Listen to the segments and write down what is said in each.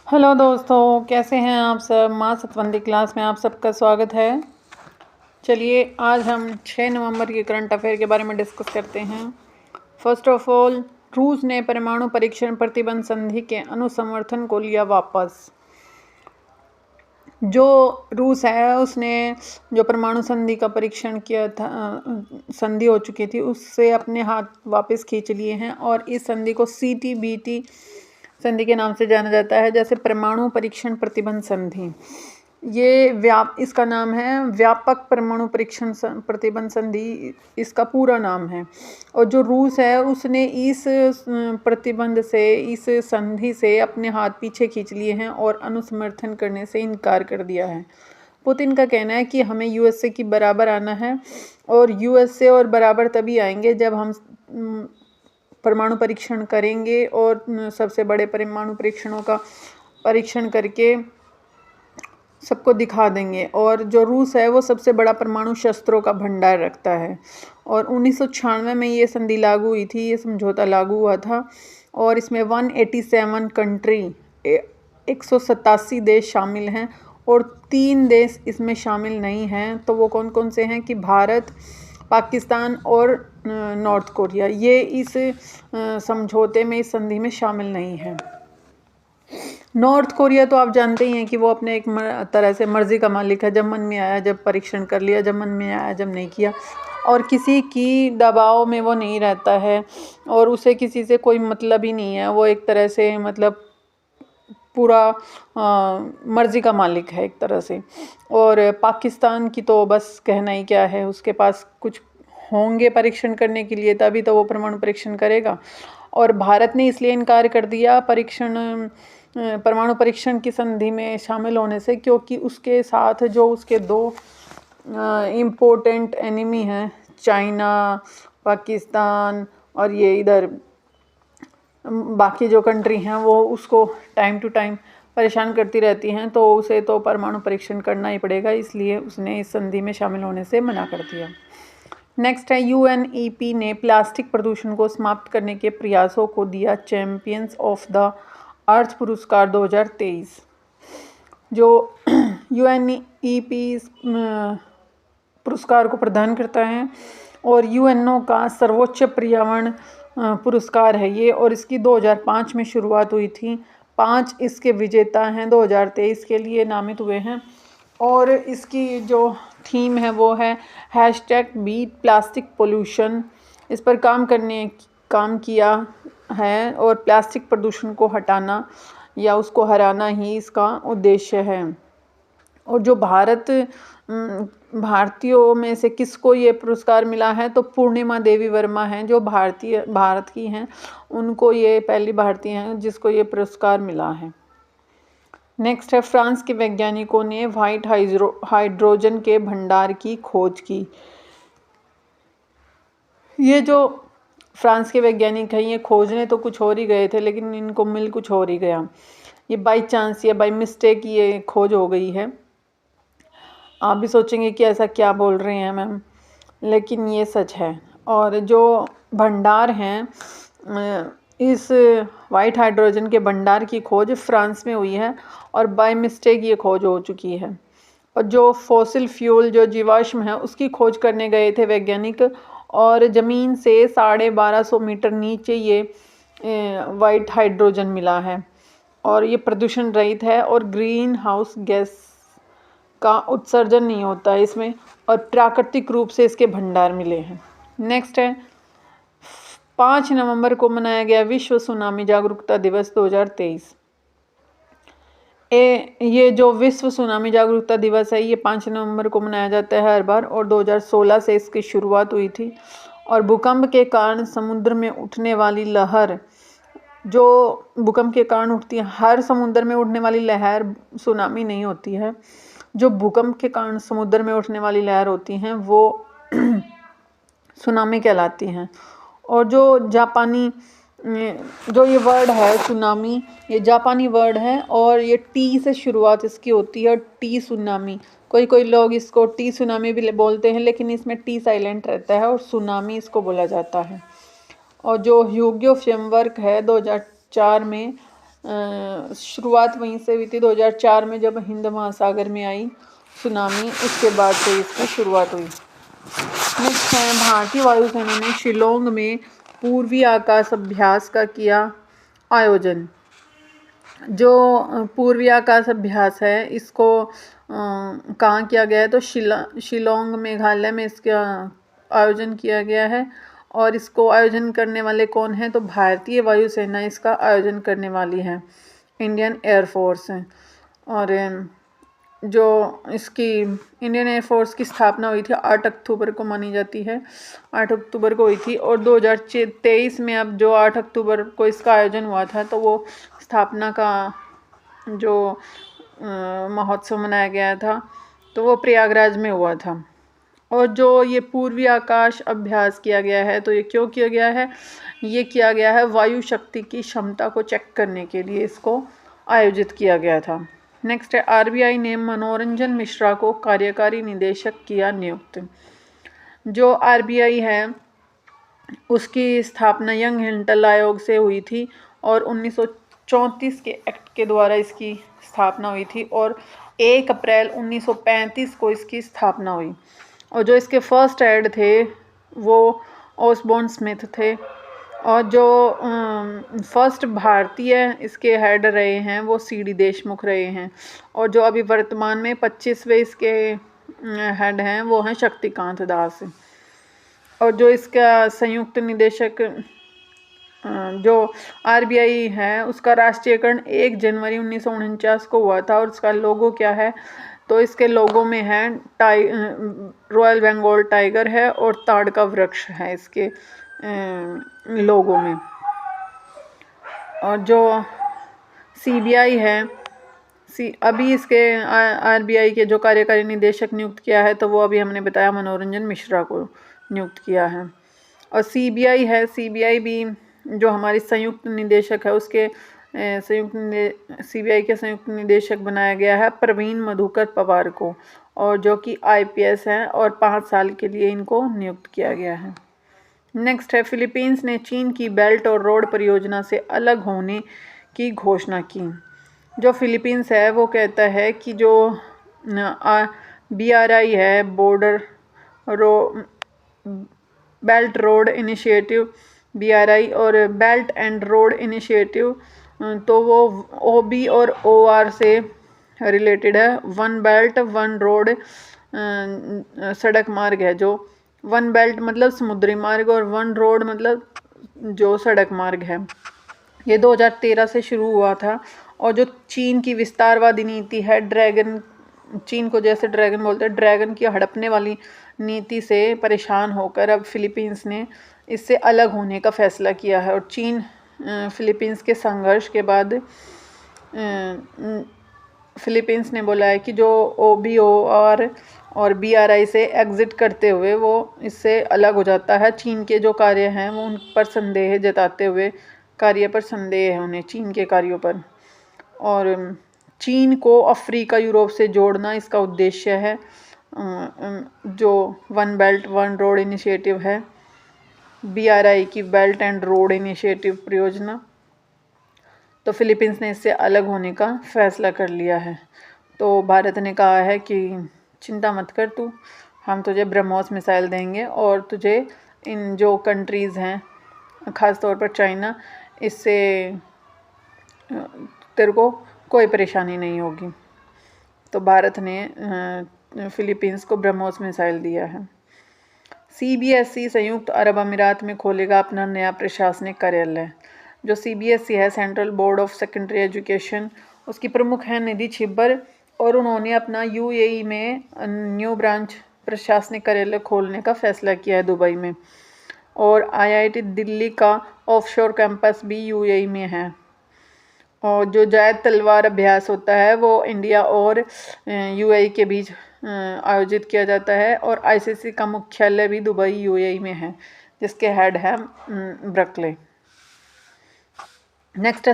Hello दोस्तों, कैसे हैं आप सब। माँ सतवंती क्लास में आप सबका स्वागत है। चलिए आज हम 6 नवंबर के करंट अफेयर के बारे में डिस्कस करते हैं। फर्स्ट ऑफ ऑल, रूस ने परमाणु परीक्षण प्रतिबंध संधि के अनुसमर्थन को लिया वापस। जो रूस है उसने जो परमाणु संधि का परीक्षण किया था, संधि हो चुकी थी, उससे अपने हाथ वापस खींच लिए हैं और इस संधि को CTBT संधि के नाम से जाना जाता है, जैसे परमाणु परीक्षण प्रतिबंध संधि। ये इसका नाम है व्यापक परमाणु परीक्षण प्रतिबंध संधि, इसका पूरा नाम है। और जो रूस है उसने इस प्रतिबंध से, इस संधि से अपने हाथ पीछे खींच लिए हैं और अनुसमर्थन करने से इनकार कर दिया है। पुतिन का कहना है कि हमें USA की बराबर आना है और USA और बराबर तभी आएंगे जब हम परमाणु परीक्षण करेंगे और सबसे बड़े परमाणु परीक्षणों का परीक्षण करके सबको दिखा देंगे। और जो रूस है वो सबसे बड़ा परमाणु शस्त्रों का भंडार रखता है। और 1996 में ये संधि लागू हुई थी, ये समझौता लागू हुआ था और इसमें 187 कंट्री 187 देश शामिल हैं और 3 देश इसमें शामिल नहीं हैं। तो वो कौन कौन से हैं कि भारत, पाकिस्तान और नॉर्थ कोरिया, ये इस समझौते में, इस संधि में शामिल नहीं है। नॉर्थ कोरिया तो आप जानते ही हैं कि वो अपने एक तरह से मर्जी का मालिक है। जब मन में आया जब परीक्षण कर लिया, जब मन में आया जब नहीं किया, और किसी की दबाव में वो नहीं रहता है और उसे किसी से कोई मतलब ही नहीं है। वो एक तरह से मतलब पूरा मर्जी का मालिक है एक तरह से। और पाकिस्तान की तो बस कहना ही क्या है, उसके पास कुछ होंगे परीक्षण करने के लिए तभी तो वो परमाणु परीक्षण करेगा। और भारत ने इसलिए इनकार कर दिया परमाणु परीक्षण की संधि में शामिल होने से, क्योंकि उसके साथ जो उसके 2 इम्पोर्टेंट एनिमी हैं, चाइना, पाकिस्तान और ये इधर बाकी जो कंट्री हैं, वो उसको टाइम टू टाइम परेशान करती रहती हैं। तो उसे तो परमाणु परीक्षण करना ही पड़ेगा, इसलिए उसने इस संधि में शामिल होने से मना कर दिया। नेक्स्ट है, UNEP ने प्लास्टिक प्रदूषण को समाप्त करने के प्रयासों को दिया चैंपियंस ऑफ द अर्थ पुरस्कार 2023। जो UNEP पुरस्कार को प्रदान करता है और UNO का सर्वोच्च पर्यावरण पुरस्कार है ये, और इसकी 2005 में शुरुआत हुई थी। 5 इसके विजेता हैं 2023 के लिए नामित हुए हैं। और इसकी जो थीम है वो है #बीट प्लास्टिक पोल्यूशन। इस पर काम किया है और प्लास्टिक प्रदूषण को हटाना या उसको हराना ही इसका उद्देश्य है। और जो भारतीयों में से किसको ये पुरस्कार मिला है, तो पूर्णिमा देवी वर्मा हैं, जो भारत की हैं। उनको ये पहली भारतीय हैं जिसको ये पुरस्कार मिला है। नेक्स्ट है, फ्रांस के वैज्ञानिकों ने व्हाइट हाइड्रोजन के भंडार की खोज की। ये जो फ्रांस के वैज्ञानिक हैं, ये खोजने तो कुछ और ही गए थे, लेकिन इनको मिल कुछ और ही गया। ये बाय चांस या बाय मिस्टेक ये खोज हो गई है। आप भी सोचेंगे कि ऐसा क्या बोल रहे हैं मैम, लेकिन ये सच है। और जो भंडार हैं, इस वाइट हाइड्रोजन के भंडार की खोज फ्रांस में हुई है और बाय मिस्टेक ये खोज हो चुकी है। और जो फॉसिल फ्यूल, जो जीवाश्म है, उसकी खोज करने गए थे वैज्ञानिक, और ज़मीन से 1250 मीटर नीचे ये वाइट हाइड्रोजन मिला है और ये प्रदूषण रहित है और ग्रीन हाउस गैस का उत्सर्जन नहीं होता है इसमें, और प्राकृतिक रूप से इसके भंडार मिले हैं। नेक्स्ट है, 5 नवंबर को मनाया गया विश्व सुनामी जागरूकता दिवस 2023। ये जो विश्व सुनामी जागरूकता दिवस है, ये 5 नवंबर को मनाया जाता है हर बार, और 2016 से इसकी शुरुआत हुई थी। और भूकंप के कारण समुद्र में उठने वाली लहर, जो भूकंप के कारण उठती है, हर समुद्र में उठने वाली लहर सुनामी नहीं होती है। जो भूकंप के कारण समुद्र में उठने वाली लहर होती हैं वो सुनामी कहलाती हैं। और जो ये वर्ड है सुनामी, ये जापानी वर्ड है और ये टी से शुरुआत इसकी होती है, टी सुनामी। कोई लोग इसको टी सुनामी भी बोलते हैं, लेकिन इसमें टी साइलेंट रहता है और सुनामी इसको बोला जाता है। और जो ह्यूग्यो फ्रेमवर्क है 2004 में शुरुआत वहीं से हुई थी 2004 में, जब हिंद महासागर में आई सुनामी, उसके बाद से इसकी शुरुआत हुई। नेक्स्ट है, भारतीय वायुसेना ने शिलोंग में पूर्वी आकाश अभ्यास का किया आयोजन। जो पूर्वी आकाश अभ्यास है इसको कहाँ किया गया है, तो शिलोंग मेघालय में इसका आयोजन किया गया है। और इसको आयोजन करने वाले कौन हैं, तो भारतीय वायुसेना इसका आयोजन करने वाली है, इंडियन एयरफोर्स है। और जो इसकी इंडियन एयरफोर्स की स्थापना हुई थी 8 अक्टूबर को मानी जाती है, 8 अक्टूबर को हुई थी। और 2023 में अब जो 8 अक्टूबर को इसका आयोजन हुआ था, तो वो स्थापना का जो महोत्सव मनाया गया था, तो वो प्रयागराज में हुआ था। और जो ये पूर्वी आकाश अभ्यास किया गया है, तो ये क्यों किया गया है, ये किया गया है वायु शक्ति की क्षमता को चेक करने के लिए इसको आयोजित किया गया था। नेक्स्ट है, आरबीआई ने मनोरंजन मिश्रा को कार्यकारी निदेशक किया नियुक्त। जो आरबीआई है उसकी स्थापना यंग हिंटल आयोग से हुई थी और 1934 के एक्ट के द्वारा इसकी स्थापना हुई थी और 1 अप्रैल 1935 को इसकी स्थापना हुई। और जो इसके फर्स्ट हेड थे वो ऑसबोर्न स्मिथ थे। और जो फर्स्ट भारतीय इसके हेड रहे हैं वो सीडी देशमुख रहे हैं। और जो अभी वर्तमान में 25वें इसके हेड हैं वो हैं शक्तिकांत दास। और जो इसका संयुक्त निदेशक जो आरबीआई है उसका राष्ट्रीयकरण 1 जनवरी 1949 को हुआ था। और उसका लोगो क्या है, तो इसके लोगो में है रॉयल बंगाल टाइगर है और ताड़ का वृक्ष है इसके लोगो में। और जो सीबीआई है, अभी इसके आरबीआई के जो कार्यकारी निदेशक नियुक्त किया है, तो वो अभी हमने बताया मनोरंजन मिश्रा को नियुक्त किया है। और सीबीआई है, सीबीआई भी जो हमारी संयुक्त निदेशक है उसके सीबीआई के संयुक्त निदेशक बनाया गया है प्रवीण मधुकर पवार को, और जो कि आईपीएस हैं और 5 साल के लिए इनको नियुक्त किया गया है। नेक्स्ट है, फिलीपींस ने चीन की बेल्ट और रोड परियोजना से अलग होने की घोषणा की। जो फिलीपींस है वो कहता है कि जो BRI है, border belt road initiative BRI और बेल्ट एंड रोड इनिशिएटिव, तो वो OB और OR से रिलेटेड है। वन बेल्ट वन रोड सड़क मार्ग है। जो वन बेल्ट मतलब समुद्री मार्ग और वन रोड मतलब जो सड़क मार्ग है, ये 2013 से शुरू हुआ था। और जो चीन की विस्तारवादी नीति है, ड्रैगन, चीन को जैसे ड्रैगन बोलते हैं, ड्रैगन की हड़पने वाली नीति से परेशान होकर अब फिलीपींस ने इससे अलग होने का फैसला किया है। और चीन फिलीपींस के संघर्ष के बाद फिलीपींस ने बोला है कि जो OBOR और BRI से एग्ज़िट करते हुए वो इससे अलग हो जाता है। चीन के जो कार्य हैं वो उन पर संदेह जताते हुए, कार्य पर संदेह है उन्हें, चीन के कार्यों पर। और चीन को अफ्रीका यूरोप से जोड़ना इसका उद्देश्य है। जो one belt one road initiative है, BRI की बेल्ट एंड रोड इनिशिएटिव परियोजना, तो फिलीपींस ने इससे अलग होने का फैसला कर लिया है। तो भारत ने कहा है कि चिंता मत कर तू, हम तुझे ब्रह्मोस मिसाइल देंगे और तुझे इन जो कंट्रीज़ हैं, ख़ास तौर पर चाइना, इससे तेरे को कोई परेशानी नहीं होगी। तो भारत ने फिलीपींस को ब्रह्मोस मिसाइल दिया है। CBSE संयुक्त अरब अमीरात में खोलेगा अपना नया प्रशासनिक कार्यालय। जो CBSE है, central board of secondary education, उसकी प्रमुख हैं निधि छिब्बर, और उन्होंने अपना UAE में न्यू ब्रांच प्रशासनिक कार्यालय खोलने का फैसला किया है दुबई में। और IIT दिल्ली का ऑफशोर कैंपस भी UAE में है। और जो जायद तलवार अभ्यास होता है वो इंडिया और UAE के बीच आयोजित किया जाता है। और ICC का मुख्यालय भी दुबई UAE में है, जिसके हेड है ब्रकले। नेक्स्ट है,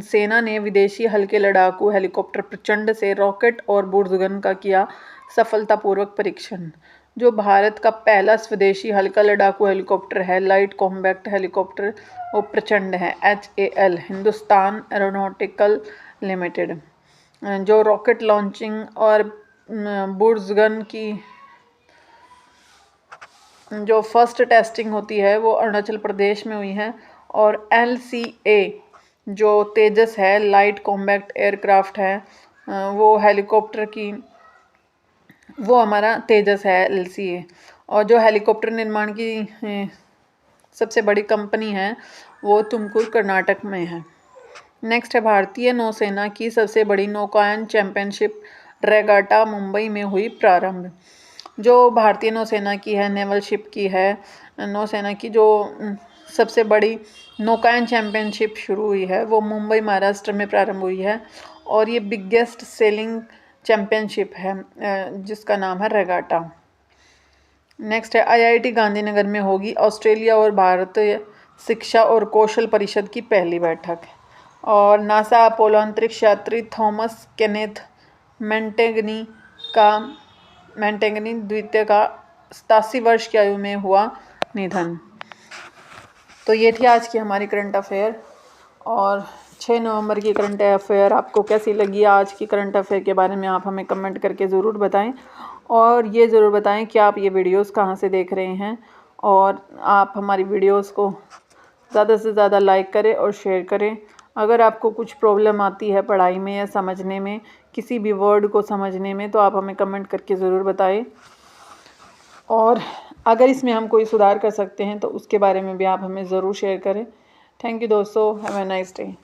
सेना ने विदेशी हल्के लड़ाकू हेलीकॉप्टर प्रचंड से रॉकेट और बुर्जगन का किया सफलतापूर्वक परीक्षण। जो भारत का पहला स्वदेशी हल्का लड़ाकू हेलीकॉप्टर है, लाइट कॉम्बैक्ट हेलीकॉप्टर, वो प्रचंड है, HAL, हिंदुस्तान एरोनॉटिकल लिमिटेड। जो रॉकेट लॉन्चिंग और बुर्जगन की जो फर्स्ट टेस्टिंग होती है वो अरुणाचल प्रदेश में हुई है। और LCA जो तेजस है, लाइट कॉम्बैक्ट एयरक्राफ्ट है, वो हेलीकॉप्टर की, वो हमारा तेजस है LCA। और जो हेलीकॉप्टर निर्माण की सबसे बड़ी कंपनी है वो तुमकुर कर्नाटक में है। नेक्स्ट है भारतीय नौसेना की सबसे बड़ी नौकायन चैंपियनशिप रेगाटा मुंबई में हुई प्रारंभ। जो भारतीय नौसेना की है, नेवल शिप की है, नौसेना की जो सबसे बड़ी नौकायन चैंपियनशिप शुरू हुई है वो मुंबई महाराष्ट्र में प्रारंभ हुई है। और ये बिगेस्ट सेलिंग चैंपियनशिप है जिसका नाम है रेगाटा। नेक्स्ट है IIT गांधीनगर में होगी ऑस्ट्रेलिया और भारतीय शिक्षा और कौशल परिषद की पहली बैठक। और नासा अपोलो अंतरिक्ष यात्री थॉमस केनेथ मैंटेगनी द्वितीय का 87 वर्ष की आयु में हुआ निधन। तो ये थी आज की हमारी करंट अफेयर। और 6 नवंबर की करंट अफेयर आपको कैसी लगी? आज की करंट अफेयर के बारे में आप हमें कमेंट करके ज़रूर बताएं। और ये ज़रूर बताएं कि आप ये वीडियोस कहाँ से देख रहे हैं। और आप हमारी वीडियोस को ज़्यादा से ज़्यादा लाइक करें और शेयर करें। अगर आपको कुछ प्रॉब्लम आती है पढ़ाई में या समझने में, किसी भी वर्ड को समझने में, तो आप हमें कमेंट करके ज़रूर बताएं। और अगर इसमें हम कोई सुधार कर सकते हैं तो उसके बारे में भी आप हमें ज़रूर शेयर करें। थैंक यू दोस्तों, हैव अ नाइस डे।